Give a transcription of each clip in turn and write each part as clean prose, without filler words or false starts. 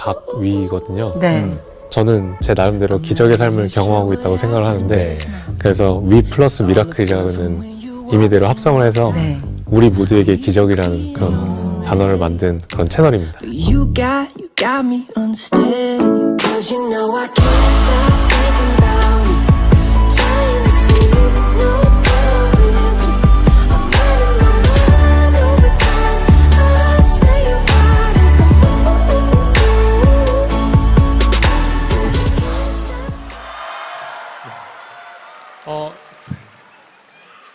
박위거든요. 네. 저는 제 나름대로 기적의 삶을 경험하고 있다고 생각을 하는데, 그래서 위 플러스 미라클이라는 의미대로 합성을 해서 네. 우리 모두에게 기적이라는 그런 단어를 만든 그런 채널입니다. You got me unsteady. Cause you know I can't stop thinking about you. Trying to sleep, no pillow with me. I'm running my mind over time. I stay up hard as the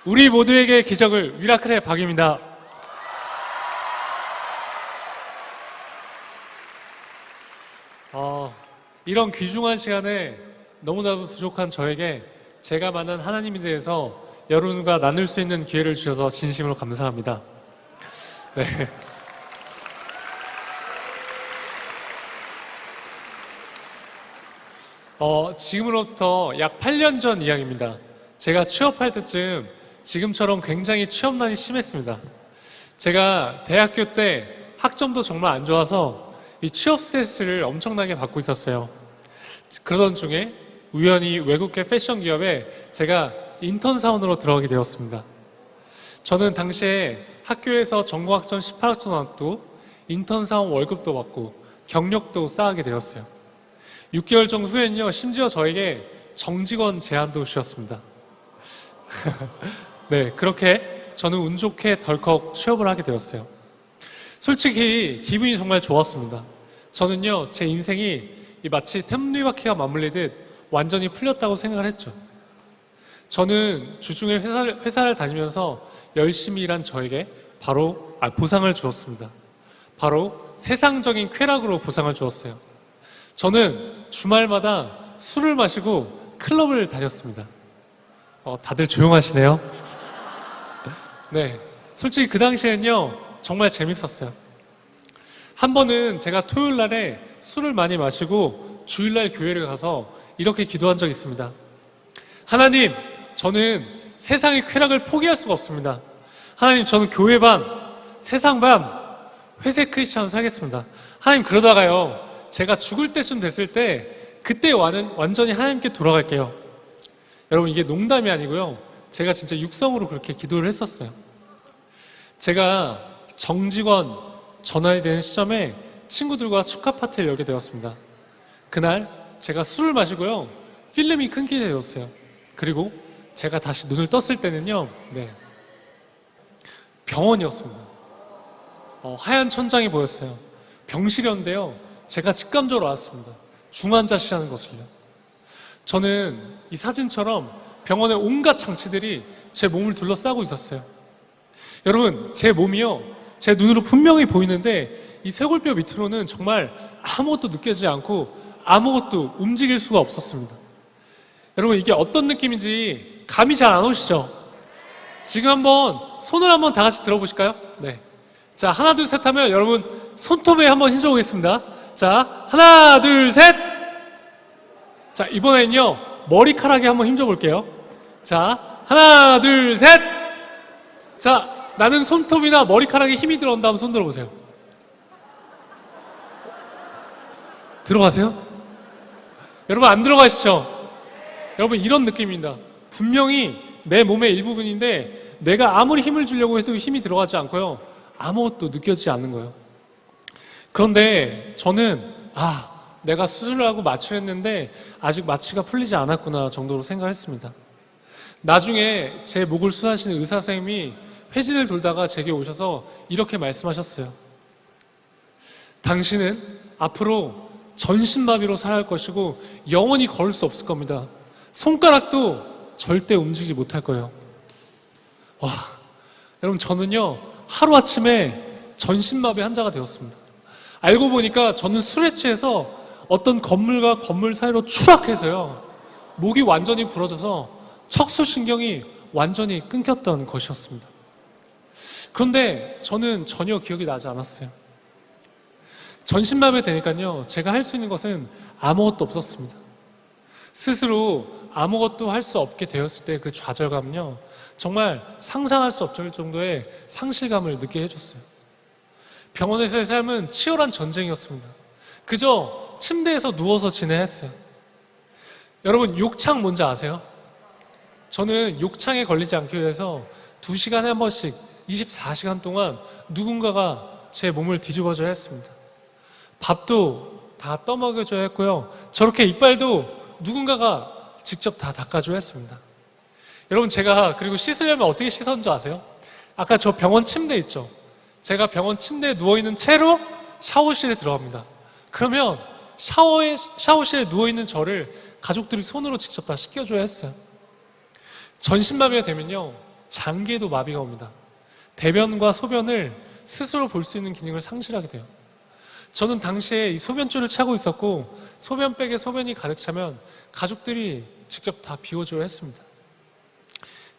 우리 모두에게 기적을 미라클의 박입니다. 이런 귀중한 시간에 너무나도 부족한 저에게 제가 만난 하나님에 대해서 여러분과 나눌 수 있는 기회를 주셔서 진심으로 감사합니다. 네. 지금으로부터 약 8년 전 이야기입니다. 제가 취업할 때쯤 지금처럼 굉장히 취업난이 심했습니다. 제가 대학교 때 학점도 정말 안 좋아서 이 취업 스트레스를 엄청나게 받고 있었어요. 그러던 중에 우연히 외국계 패션 기업에 제가 인턴 사원으로 들어가게 되었습니다. 저는 당시에 학교에서 전공학점 18학점 나왔고 인턴 사원 월급도 받고 경력도 쌓게 되었어요. 6개월 정도 후에는요, 심지어 저에게 정직원 제안도 주셨습니다. 네, 그렇게 저는 운 좋게 덜컥 취업을 하게 되었어요. 솔직히 기분이 정말 좋았습니다. 저는요, 제 인생이 마치 템리바퀴가 맞물리듯 완전히 풀렸다고 생각을 했죠. 저는 주중에 회사를 다니면서 열심히 일한 저에게 바로 보상을 주었습니다. 바로 세상적인 쾌락으로 보상을 주었어요. 저는 주말마다 술을 마시고 클럽을 다녔습니다. 다들 조용하시네요. 네, 솔직히 그 당시에는요, 정말 재밌었어요. 한 번은 제가 토요일 날에 술을 많이 마시고 주일날 교회를 가서 이렇게 기도한 적이 있습니다. 하나님, 저는 세상의 쾌락을 포기할 수가 없습니다. 하나님, 저는 교회 반, 세상 반, 회색 크리스찬으로 살겠습니다. 하나님, 그러다가요, 제가 죽을 때쯤 됐을 때 그때 완전히 하나님께 돌아갈게요. 여러분, 이게 농담이 아니고요, 제가 진짜 육성으로 그렇게 기도를 했었어요. 제가 정직원 전환이 되는 시점에 친구들과 축하 파티를 열게 되었습니다. 그날 제가 술을 마시고요, 필름이 끊기게 되었어요. 그리고 제가 다시 눈을 떴을 때는요, 병원이었습니다. 하얀 천장이 보였어요. 병실이었는데요, 제가 직감적으로 알았습니다. 중환자실이라는 것을요. 저는 이 사진처럼 병원의 온갖 장치들이 제 몸을 둘러싸고 있었어요. 여러분, 제 몸이요, 제 눈으로 분명히 보이는데 이 쇄골뼈 밑으로는 정말 아무것도 느껴지지 않고 아무것도 움직일 수가 없었습니다. 여러분, 이게 어떤 느낌인지 감이 잘 안 오시죠? 지금 한번 손을 한번 다 같이 들어보실까요? 네. 자, 하나 둘 셋 하면 여러분 손톱에 한번 힘줘 보겠습니다. 자, 하나 둘 셋. 자, 이번에는요, 머리카락에 한번 힘줘 볼게요. 자, 하나 둘 셋. 자, 나는 손톱이나 머리카락에 힘이 들어온다 하면 손 들어보세요. 들어가세요? 여러분, 안 들어가시죠? 여러분, 이런 느낌입니다. 분명히 내 몸의 일부분인데 내가 아무리 힘을 주려고 해도 힘이 들어가지 않고요, 아무것도 느껴지지 않는 거예요. 그런데 저는 내가 수술을 하고 마취를 했는데 아직 마취가 풀리지 않았구나 정도로 생각했습니다. 나중에 제 목을 수술하시는 의사 선생님이 회진을 돌다가 제게 오셔서 이렇게 말씀하셨어요. 당신은 앞으로 전신마비로 살아야 할 것이고 영원히 걸을 수 없을 겁니다. 손가락도 절대 움직이지 못할 거예요. 와, 여러분, 저는요, 하루아침에 전신마비 환자가 되었습니다. 알고 보니까 저는 술에 취해서 어떤 건물과 건물 사이로 추락해서요, 목이 완전히 부러져서 척수신경이 완전히 끊겼던 것이었습니다. 그런데 저는 전혀 기억이 나지 않았어요. 전신마비 되니까요, 제가 할 수 있는 것은 아무것도 없었습니다. 스스로 아무것도 할 수 없게 되었을 때 그 좌절감은요, 정말 상상할 수 없을 정도의 상실감을 느끼게 해줬어요. 병원에서의 삶은 치열한 전쟁이었습니다. 그저 침대에서 누워서 지내했어요. 여러분, 욕창 뭔지 아세요? 저는 욕창에 걸리지 않기 위해서 2시간에 한 번씩 24시간 동안 누군가가 제 몸을 뒤집어줘야 했습니다. 밥도 다 떠먹여줘야 했고요. 저렇게 이빨도 누군가가 직접 다 닦아줘야 했습니다. 여러분, 제가 그리고 씻으려면 어떻게 씻었는 줄 아세요? 아까 저 병원 침대 있죠? 제가 병원 침대에 누워있는 채로 샤워실에 들어갑니다. 그러면 샤워실에 누워있는 저를 가족들이 손으로 직접 다 씻겨줘야 했어요. 전신마비가 되면요, 장기에도 마비가 옵니다. 대변과 소변을 스스로 볼 수 있는 기능을 상실하게 돼요. 저는 당시에 이 소변줄을 차고 있었고, 소변백에 소변이 가득 차면 가족들이 직접 다 비워줘야 했습니다.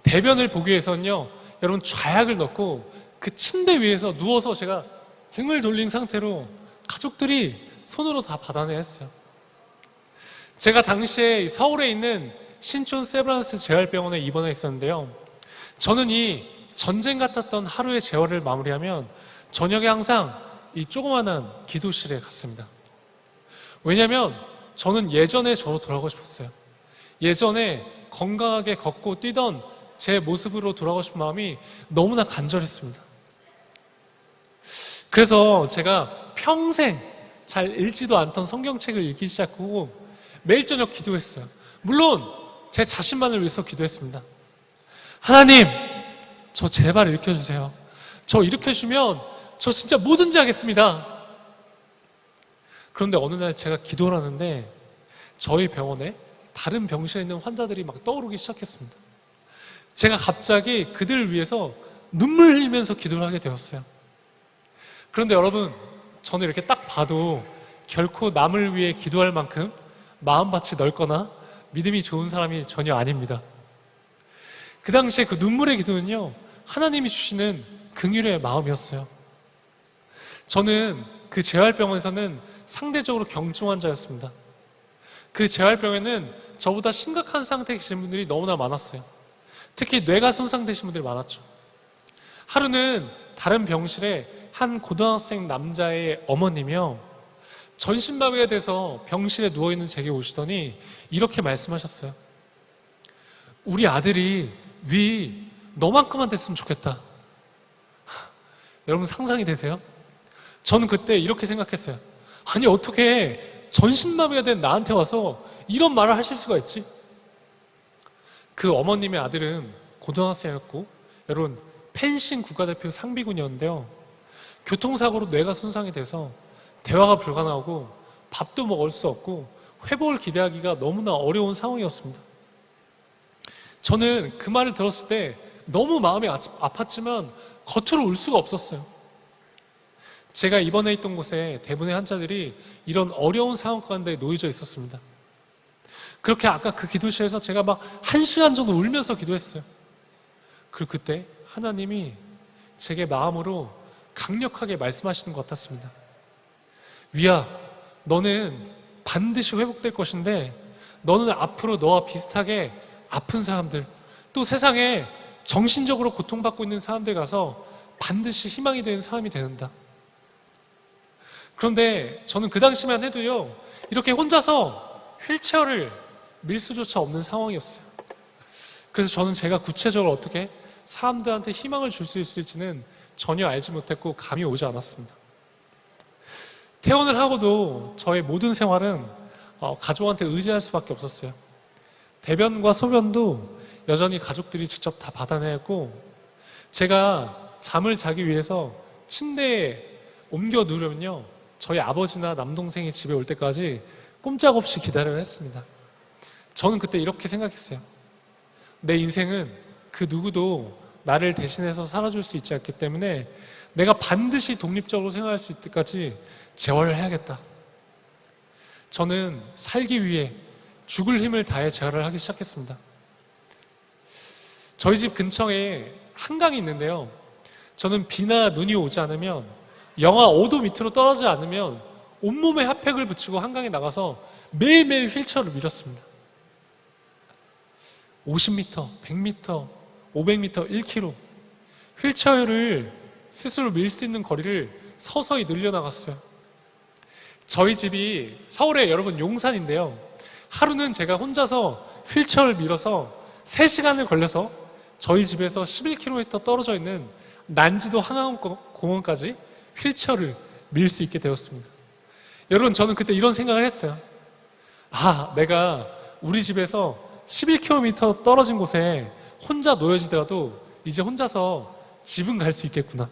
대변을 보기 위해서는요, 여러분, 좌약을 넣고 그 침대 위에서 누워서 제가 등을 돌린 상태로 가족들이 손으로 다 받아내야 했어요. 제가 당시에 서울에 있는 신촌 세브란스 재활병원에 입원해 있었는데요. 저는 이 전쟁 같았던 하루의 재활을 마무리하면 저녁에 항상 이 조그마한 기도실에 갔습니다. 왜냐하면 저는 예전에 저로 돌아가고 싶었어요. 예전에 건강하게 걷고 뛰던 제 모습으로 돌아가고 싶은 마음이 너무나 간절했습니다. 그래서 제가 평생 잘 읽지도 않던 성경책을 읽기 시작하고 매일 저녁 기도했어요. 물론 제 자신만을 위해서 기도했습니다. 하나님, 저 제발 일으켜주세요. 저 일으켜주면 저 진짜 뭐든지 하겠습니다. 그런데 어느 날 제가 기도를 하는데 저희 병원에 다른 병실에 있는 환자들이 막 떠오르기 시작했습니다. 제가 갑자기 그들을 위해서 눈물 흘리면서 기도를 하게 되었어요. 그런데 여러분, 저는 이렇게 딱 봐도 결코 남을 위해 기도할 만큼 마음밭이 넓거나 믿음이 좋은 사람이 전혀 아닙니다. 그 당시에 그 눈물의 기도는요, 하나님이 주시는 긍휼의 마음이었어요. 저는 그 재활병원에서는 상대적으로 경중 환자였습니다. 그 재활병원에는 저보다 심각한 상태에 계신 분들이 너무나 많았어요. 특히 뇌가 손상되신 분들이 많았죠. 하루는 다른 병실에 한 고등학생 남자의 어머님이요, 전신마비가 돼서 병실에 누워있는 제게 오시더니 이렇게 말씀하셨어요. 우리 아들이 위 너만큼만 됐으면 좋겠다. 여러분, 상상이 되세요? 저는 그때 이렇게 생각했어요. 아니, 어떻게 전신마비가 된 나한테 와서 이런 말을 하실 수가 있지? 그 어머님의 아들은 고등학생이었고, 여러분, 펜싱 국가대표 상비군이었는데요, 교통사고로 뇌가 손상이 돼서 대화가 불가능하고 밥도 먹을 수 없고 회복을 기대하기가 너무나 어려운 상황이었습니다. 저는 그 말을 들었을 때 너무 마음이 아팠지만 겉으로 울 수가 없었어요. 제가 입원해 있던 곳에 대부분의 환자들이 이런 어려운 상황 가운데 놓여져 있었습니다. 그렇게 아까 그 기도실에서 제가 막 1시간 정도 울면서 기도했어요. 그리고 그때 하나님이 제게 마음으로 강력하게 말씀하시는 것 같았습니다. 위야, 너는 반드시 회복될 것인데 너는 앞으로 너와 비슷하게 아픈 사람들, 또 세상에 정신적으로 고통받고 있는 사람들 가서 반드시 희망이 되는 사람이 되는다. 그런데 저는 그 당시만 해도요, 이렇게 혼자서 휠체어를 밀 수조차 없는 상황이었어요. 그래서 저는 제가 구체적으로 어떻게 사람들한테 희망을 줄 수 있을지는 전혀 알지 못했고 감이 오지 않았습니다. 퇴원을 하고도 저의 모든 생활은 가족한테 의지할 수밖에 없었어요. 대변과 소변도 여전히 가족들이 직접 다 받아내고, 제가 잠을 자기 위해서 침대에 옮겨 누우려면요, 저희 아버지나 남동생이 집에 올 때까지 꼼짝없이 기다려야 했습니다. 저는 그때 이렇게 생각했어요. 내 인생은 그 누구도 나를 대신해서 살아줄 수 있지 않기 때문에 내가 반드시 독립적으로 생활할 수 있을 때까지 재활을 해야겠다. 저는 살기 위해 죽을 힘을 다해 재활을 하기 시작했습니다. 저희 집 근처에 한강이 있는데요, 저는 비나 눈이 오지 않으면, 영하 5도 밑으로 떨어지지 않으면 온몸에 핫팩을 붙이고 한강에 나가서 매일매일 휠체어를 밀었습니다. 50m, 100m, 500m, 1km 휠체어를 스스로 밀 수 있는 거리를 서서히 늘려나갔어요. 저희 집이 서울의 여러분 용산인데요. 하루는 제가 혼자서 휠체어를 밀어서 3시간을 걸려서 저희 집에서 11km 떨어져 있는 난지도 한강공원까지 휠체어를 밀 수 있게 되었습니다. 여러분, 저는 그때 이런 생각을 했어요. 내가 우리 집에서 11km 떨어진 곳에 혼자 놓여지더라도 이제 혼자서 집은 갈 수 있겠구나.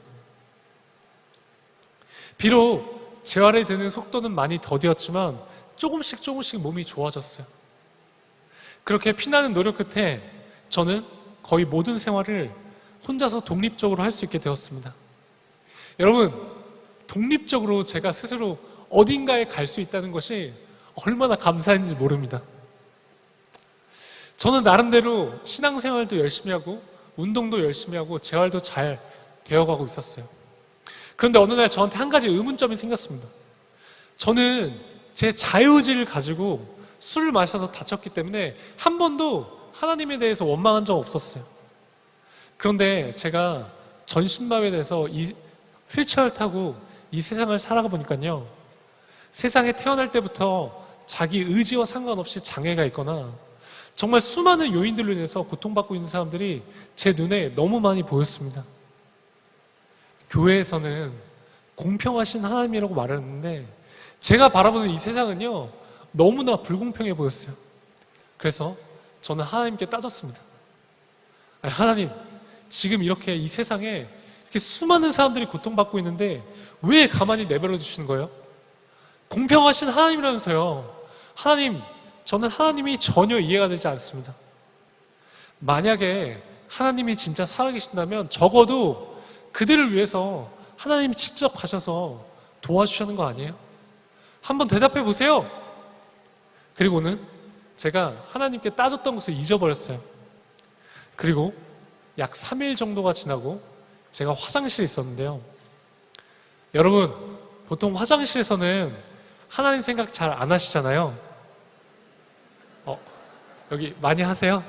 비록 재활이 되는 속도는 많이 더디었지만 조금씩 몸이 좋아졌어요. 그렇게 피나는 노력 끝에 저는 거의 모든 생활을 혼자서 독립적으로 할 수 있게 되었습니다. 여러분, 독립적으로 제가 스스로 어딘가에 갈 수 있다는 것이 얼마나 감사한지 모릅니다. 저는 나름대로 신앙생활도 열심히 하고 운동도 열심히 하고 재활도 잘 되어가고 있었어요. 그런데 어느 날 저한테 한 가지 의문점이 생겼습니다. 저는 제 자유의지를 가지고 술을 마셔서 다쳤기 때문에 한 번도 하나님에 대해서 원망한 적 없었어요. 그런데 제가 전신마비에 대해서 이 휠체어를 타고 이 세상을 살아가 보니까요, 세상에 태어날 때부터 자기 의지와 상관없이 장애가 있거나 정말 수많은 요인들로 인해서 고통받고 있는 사람들이 제 눈에 너무 많이 보였습니다. 교회에서는 공평하신 하나님이라고 말했는데 제가 바라보는 이 세상은요, 너무나 불공평해 보였어요. 그래서 저는 하나님께 따졌습니다. 하나님, 지금 이렇게 이 세상에 이렇게 수많은 사람들이 고통받고 있는데 왜 가만히 내버려 두시는 거예요? 공평하신 하나님이라면서요. 하나님, 저는 하나님이 전혀 이해가 되지 않습니다. 만약에 하나님이 진짜 살아계신다면 적어도 그들을 위해서 하나님이 직접 가셔서 도와주시는 거 아니에요? 한번 대답해 보세요. 그리고는 제가 하나님께 따졌던 것을 잊어버렸어요. 그리고 약 3일 정도가 지나고 제가 화장실에 있었는데요. 여러분, 보통 화장실에서는 하나님 생각 잘 안 하시잖아요. 여기 많이 하세요?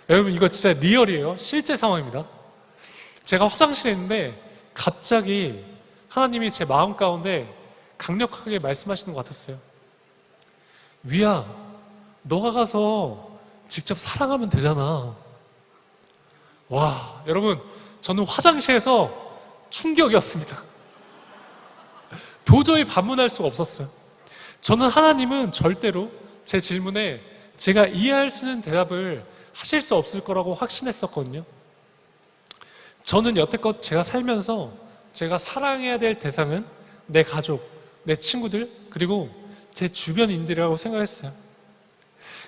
여러분, 이거 진짜 리얼이에요. 실제 상황입니다. 제가 화장실에 있는데 갑자기 하나님이 제 마음 가운데 강력하게 말씀하시는 것 같았어요. 위야, 너가 가서 직접 사랑하면 되잖아. 와, 여러분, 저는 화장실에서 충격이었습니다. 도저히 반문할 수가 없었어요. 저는 하나님은 절대로 제 질문에 제가 이해할 수 있는 대답을 하실 수 없을 거라고 확신했었거든요. 저는 여태껏 제가 살면서 제가 사랑해야 될 대상은 내 가족, 내 친구들, 그리고 제 주변인들이라고 생각했어요.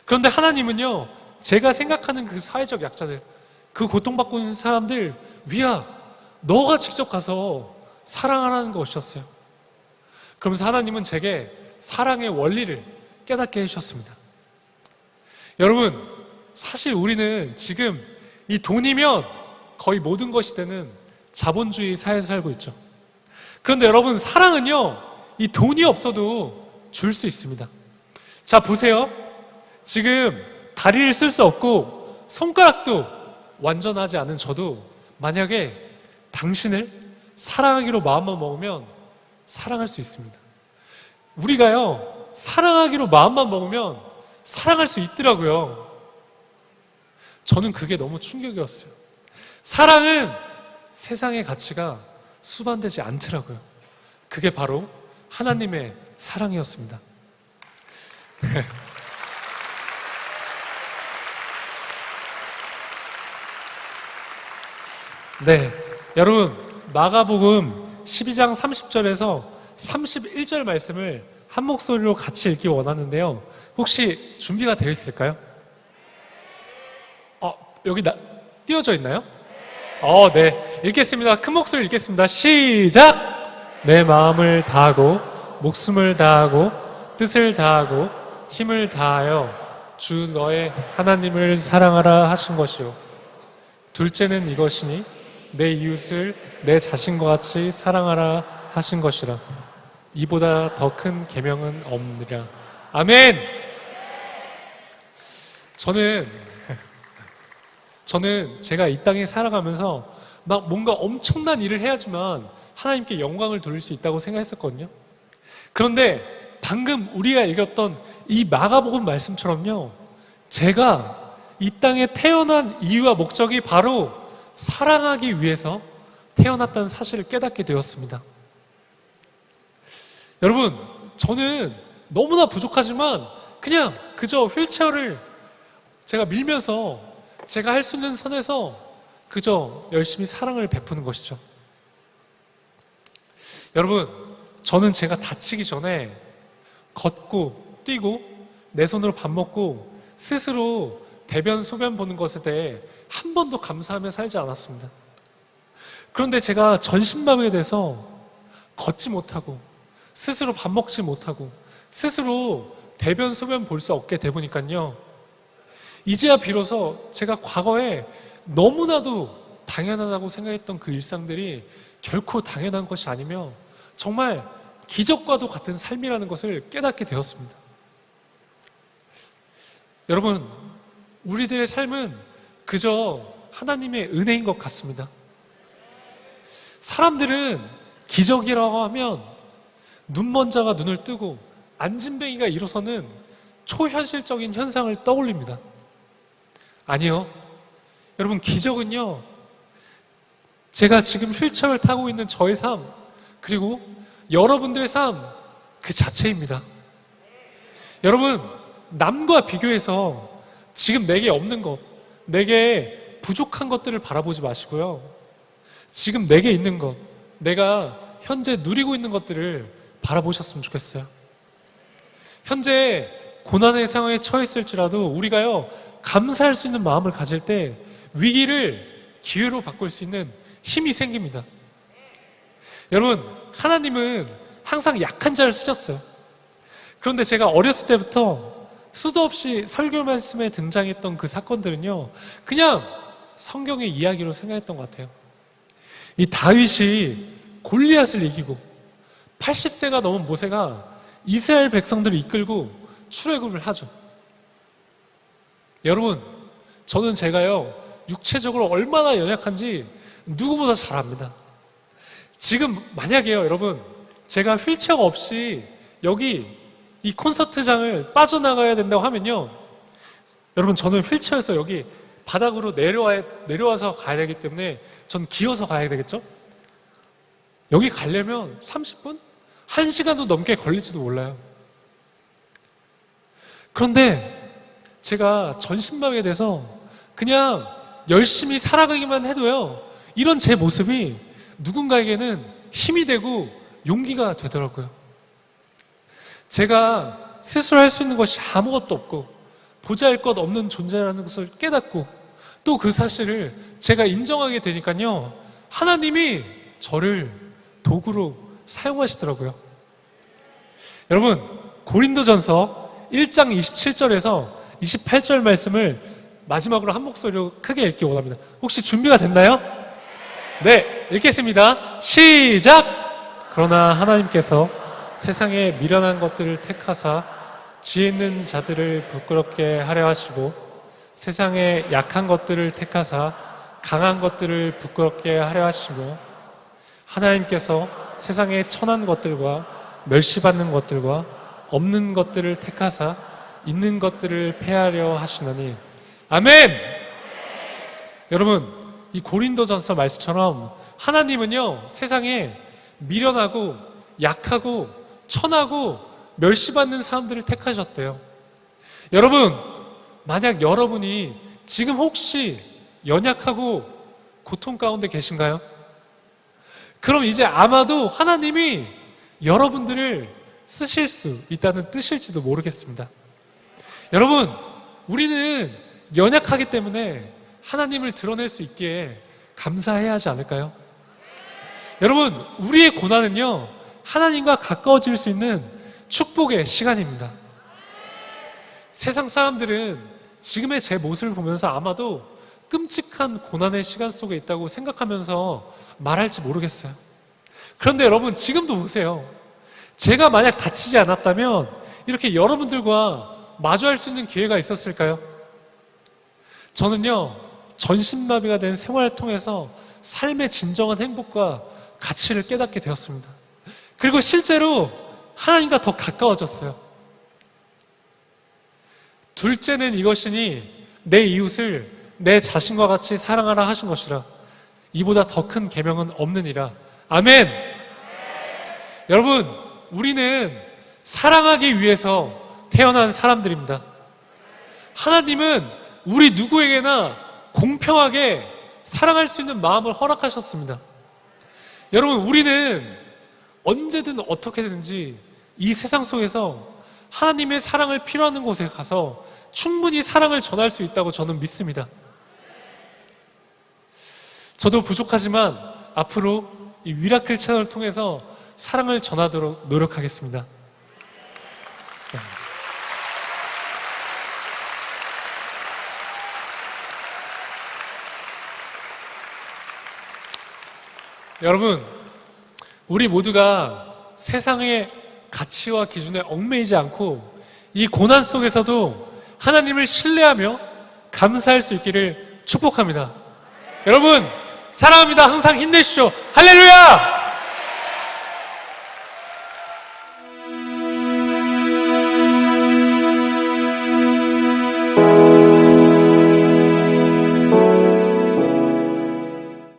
그런데 하나님은요, 제가 생각하는 그 사회적 약자들, 그 고통받고 있는 사람들, 위야, 너가 직접 가서 사랑하라는 것이었어요. 그러면서 하나님은 제게 사랑의 원리를 깨닫게 해주셨습니다. 여러분, 사실 우리는 지금 이 돈이면 거의 모든 것이 되는 자본주의 사회에서 살고 있죠. 그런데 여러분, 사랑은요, 이 돈이 없어도 줄 수 있습니다. 자, 보세요. 지금 다리를 쓸 수 없고 손가락도 완전하지 않은 저도 만약에 당신을 사랑하기로 마음만 먹으면 사랑할 수 있습니다. 우리가요, 사랑하기로 마음만 먹으면 사랑할 수 있더라고요. 저는 그게 너무 충격이었어요. 사랑은 세상의 가치가 수반되지 않더라고요. 그게 바로 하나님의 사랑이었습니다. 네, 여러분, 마가복음 12장 30절에서 31절 말씀을 한 목소리로 같이 읽기 원하는데요. 혹시 준비가 되어 있을까요? 여기 띄워져 있나요? 네. 읽겠습니다. 큰 목소리 읽겠습니다. 시작! 내 마음을 다하고 목숨을 다하고 뜻을 다하고 힘을 다하여 주 너의 하나님을 사랑하라 하신 것이요. 둘째는 이것이니 내 이웃을 내 자신과 같이 사랑하라 하신 것이라. 이보다 더 큰 계명은 없느니라. 아멘! 저는 제가 이 땅에 살아가면서 막 뭔가 엄청난 일을 해야지만 하나님께 영광을 돌릴 수 있다고 생각했었거든요. 그런데 방금 우리가 읽었던 이 마가복음 말씀처럼요, 제가 이 땅에 태어난 이유와 목적이 바로 사랑하기 위해서 태어났다는 사실을 깨닫게 되었습니다. 여러분, 저는 너무나 부족하지만 그냥 그저 휠체어를 제가 밀면서 제가 할 수 있는 선에서 그저 열심히 사랑을 베푸는 것이죠. 여러분, 저는 제가 다치기 전에 걷고 뛰고 내 손으로 밥 먹고 스스로 대변 소변 보는 것에 대해 한 번도 감사하며 살지 않았습니다. 그런데 제가 전신마비에 대해서 걷지 못하고 스스로 밥 먹지 못하고 스스로 대변 소변 볼 수 없게 돼 보니까요, 이제야 비로소 제가 과거에 너무나도 당연하다고 생각했던 그 일상들이 결코 당연한 것이 아니며 정말 기적과도 같은 삶이라는 것을 깨닫게 되었습니다. 여러분, 우리들의 삶은 그저 하나님의 은혜인 것 같습니다. 사람들은 기적이라고 하면 눈먼 자가 눈을 뜨고 안진뱅이가 일어서는 초현실적인 현상을 떠올립니다. 아니요. 여러분, 기적은요, 제가 지금 휠체어를 타고 있는 저의 삶, 그리고 여러분들의 삶 그 자체입니다. 여러분, 남과 비교해서 지금 내게 없는 것, 내게 부족한 것들을 바라보지 마시고요, 지금 내게 있는 것, 내가 현재 누리고 있는 것들을 바라보셨으면 좋겠어요. 현재 고난의 상황에 처했을지라도 우리가요, 감사할 수 있는 마음을 가질 때 위기를 기회로 바꿀 수 있는 힘이 생깁니다. 여러분, 하나님은 항상 약한 자를 쓰셨어요. 그런데 제가 어렸을 때부터 수도 없이 설교 말씀에 등장했던 그 사건들은요, 그냥 성경의 이야기로 생각했던 것 같아요. 이 다윗이 골리앗을 이기고 80세가 넘은 모세가 이스라엘 백성들을 이끌고 출애굽을 하죠. 여러분, 저는 제가요, 육체적으로 얼마나 연약한지 누구보다 잘 압니다. 지금 만약에요, 여러분, 제가 휠체어가 없이 여기 이 콘서트장을 빠져나가야 된다고 하면요, 여러분, 저는 휠체어에서 여기 바닥으로 내려와서 가야 되기 때문에 전 기어서 가야 되겠죠? 여기 가려면 30분? 1시간도 넘게 걸릴지도 몰라요. 그런데 제가 전신마비에 대해서 그냥 열심히 살아가기만 해도요, 이런 제 모습이 누군가에게는 힘이 되고 용기가 되더라고요. 제가 스스로 할 수 있는 것이 아무것도 없고 보잘것 없는 존재라는 것을 깨닫고 또 그 사실을 제가 인정하게 되니까요, 하나님이 저를 도구로 사용하시더라고요. 여러분, 고린도전서 1장 27절에서 28절 말씀을 마지막으로 한 목소리로 크게 읽기 원합니다. 혹시 준비가 됐나요? 네, 읽겠습니다. 시작! 그러나 하나님께서 세상에 미련한 것들을 택하사 지혜 있는 자들을 부끄럽게 하려 하시고 세상에 약한 것들을 택하사 강한 것들을 부끄럽게 하려 하시고 하나님께서 세상에 천한 것들과 멸시받는 것들과 없는 것들을 택하사 있는 것들을 폐하려 하시나니. 아멘! 여러분, 이 고린도전서 말씀처럼 하나님은요, 세상에 미련하고 약하고 천하고 멸시받는 사람들을 택하셨대요. 여러분, 만약 여러분이 지금 혹시 연약하고 고통 가운데 계신가요? 그럼 이제 아마도 하나님이 여러분들을 쓰실 수 있다는 뜻일지도 모르겠습니다. 여러분, 우리는 연약하기 때문에 하나님을 드러낼 수 있기에 감사해야 하지 않을까요? 여러분, 우리의 고난은요, 하나님과 가까워질 수 있는 축복의 시간입니다. 세상 사람들은 지금의 제 모습을 보면서 아마도 끔찍한 고난의 시간 속에 있다고 생각하면서 말할지 모르겠어요. 그런데 여러분, 지금도 보세요. 제가 만약 다치지 않았다면 이렇게 여러분들과 마주할 수 있는 기회가 있었을까요? 저는요, 전신마비가 된 생활을 통해서 삶의 진정한 행복과 가치를 깨닫게 되었습니다. 그리고 실제로 하나님과 더 가까워졌어요. 둘째는 이것이니 내 이웃을 내 자신과 같이 사랑하라 하신 것이라. 이보다 더 큰 계명은 없느니라. 아멘. 여러분, 우리는 사랑하기 위해서 태어난 사람들입니다. 하나님은 우리 누구에게나 공평하게 사랑할 수 있는 마음을 허락하셨습니다. 여러분, 우리는 언제든 어떻게든지 이 세상 속에서 하나님의 사랑을 필요하는 곳에 가서 충분히 사랑을 전할 수 있다고 저는 믿습니다. 저도 부족하지만 앞으로 이 미라클 채널을 통해서 사랑을 전하도록 노력하겠습니다. 네. 여러분, 우리 모두가 세상의 가치와 기준에 얽매이지 않고 이 고난 속에서도 하나님을 신뢰하며 감사할 수 있기를 축복합니다. 여러분, 사랑합니다. 항상 힘내시죠. 할렐루야!